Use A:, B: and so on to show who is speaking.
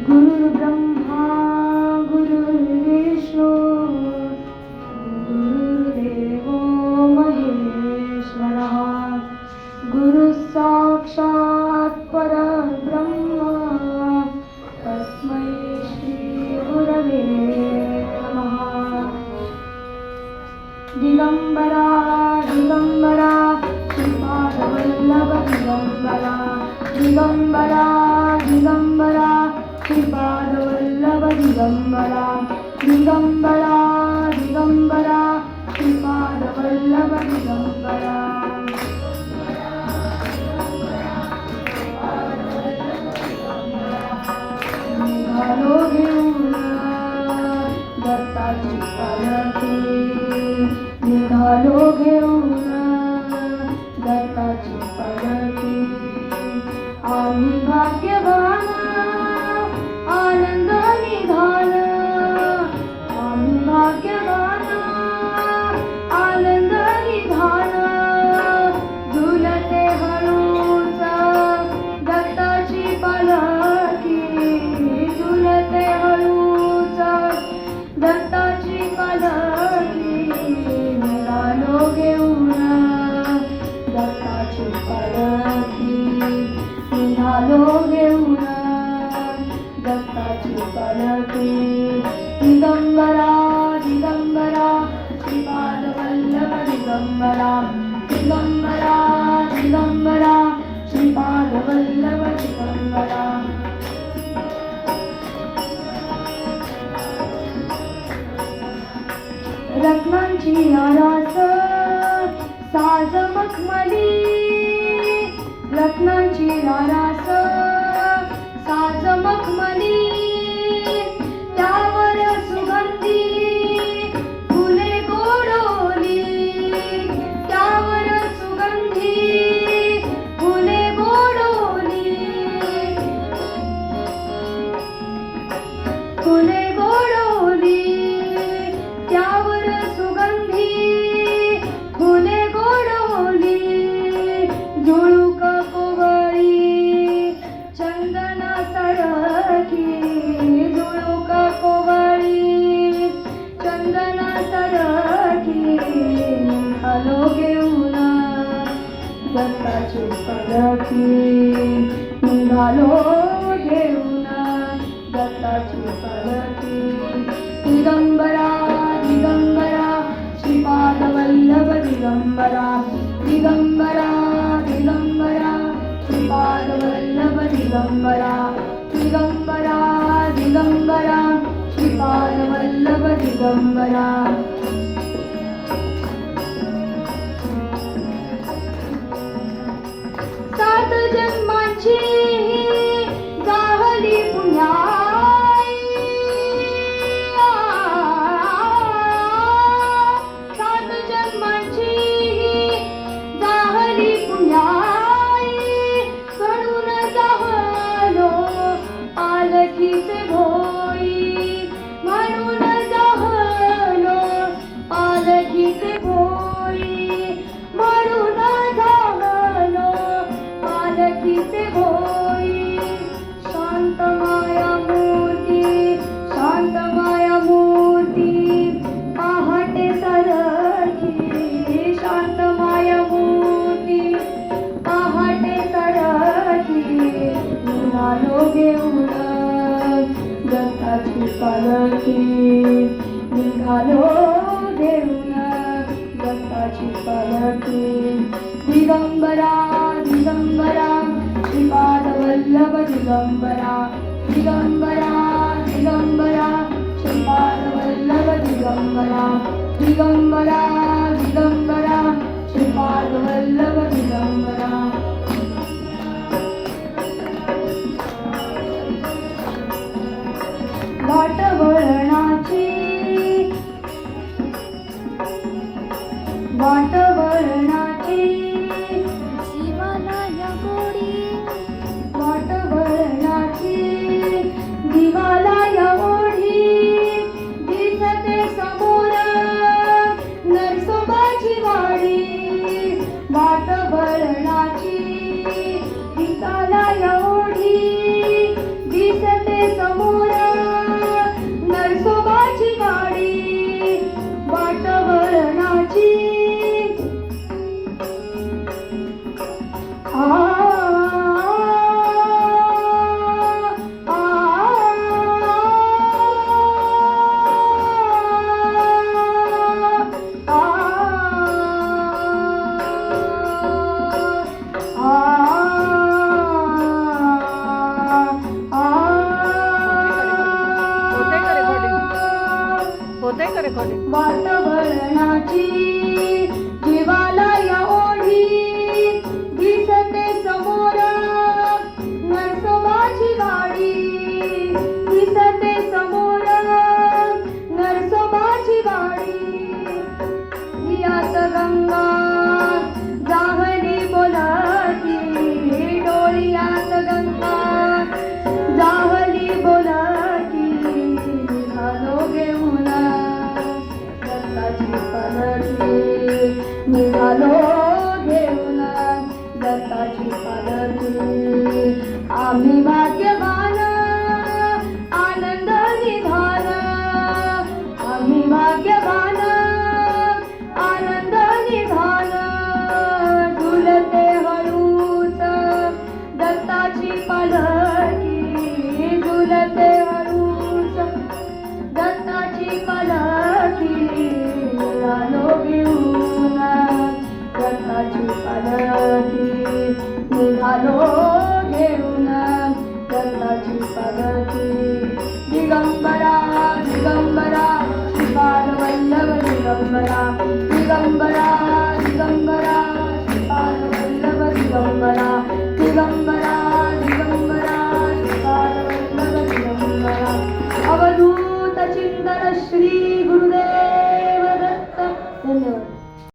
A: गुरुर्ब्रह्मा गुरुर्विष्णू गुरुर्देवो महेश्वरः गुरुसाक्षात् परब्रह्म तस्मै श्री गुरवे नमः। दिगंबरा दिगंबरा श्रीपादवल्लभ दिगंबरा दिगंबरा दिगंबरा श्रीपादवल्लभ दिगंबरा दिगंबरा दिगंबरा श्रीपादवल्लभ दिगंबरा। निघालो घेऊन दत्ताची पालखी निघालो घेऊन दत्ताची पालखी। आम्ही भाग्यवान आनंद निघाल आम्ही भाग्यवान आनंद निघाल। झुलते हळूच दत्ताची पालखी झुलते हळूच दत्ताची पालखी। निघालो घेऊन दत्ताची पालखी निघालो घेऊन दत्ताची पालखी। दिगंबरा दिगंबरा श्रीपादवल्लभ दिगंबरा दिगंबरा दिगंबरा श्रीपादवल्लभ दिगंबरा। रत्नांची आरास साज मखमली रत्नांची आरास साज मखमली। त्यावर सुगंधी फुले गोडोली त्यावर सुगंधी फुले गोडोली फुले गोडोली त्यावर सुगंधी फुले गोडोली। झुळूक कोवळी चंदना सरकी झुळूक कोवळी चंदना सरकी। निघालो घेऊन दत्ताची पालखी निघालो घेऊन दत्ताची पालखी। दिगंबरा दिगंबरा श्रीपादवल्लभ दिगंबरा दिगंबरा दिगंबरा श्रीपादवल्लभ दिगंबरा दिगंबरा दिगंबरा श्रीपादवल्लभ दिगंबरा। सात जन्माची गाहली पुण्याई सात जन्माची गाहली पुण्याई। म्हणून जाहलो पालखीचे भोई म्हणून जाहलो पालखीचे भोई म्हणून जाहलो पालखीचे भोई। शांत माया मूर्ती शांत माया मूर्ती पहाटे सरकी शांत माया मूर्ती पहाटे सरकी। निघालो घेऊन दत्ताची पालखी निघालो घेऊन दत्ताची पालखी। दिगंबरा दिगंबरा श्रीपादवल्लभ दिगंबरा दिगंबरा दिगंबरा श्रीपादवल्लभ दिगंबरा दिगंबरा दिगंबरा श्रीपादवल्लभ दिगंबरा। वाटवळणाची वाटवळणाची जीवाला गोडी वाटवळणाची जीवाला ओढी दिसते समोर नरसोबाची निघालो घेऊन दत्ताची पालखी. आम्ही भाग्यवान आनंद निघाल, आम्ही भाग्यवान आनंद निघाल. झुलते हळूच दत्ताची पालखी, झुलते हळूच दत्ताची पालखी. निघालो घेऊन दत्ताची पालखी, निघालो घेऊन दत्ताची पालखी. दिगंबरा दिगंबरा श्रीपाद वल्लभ दिगंबरा, दिगंबरा दिगंबरा श्रीपाद वल्लभ दिगंबरा, दिगंबरा दिगंबरा श्रीपाद वल्लभ दिगंबरा. अवधूत चिंतन श्री गुरुदेव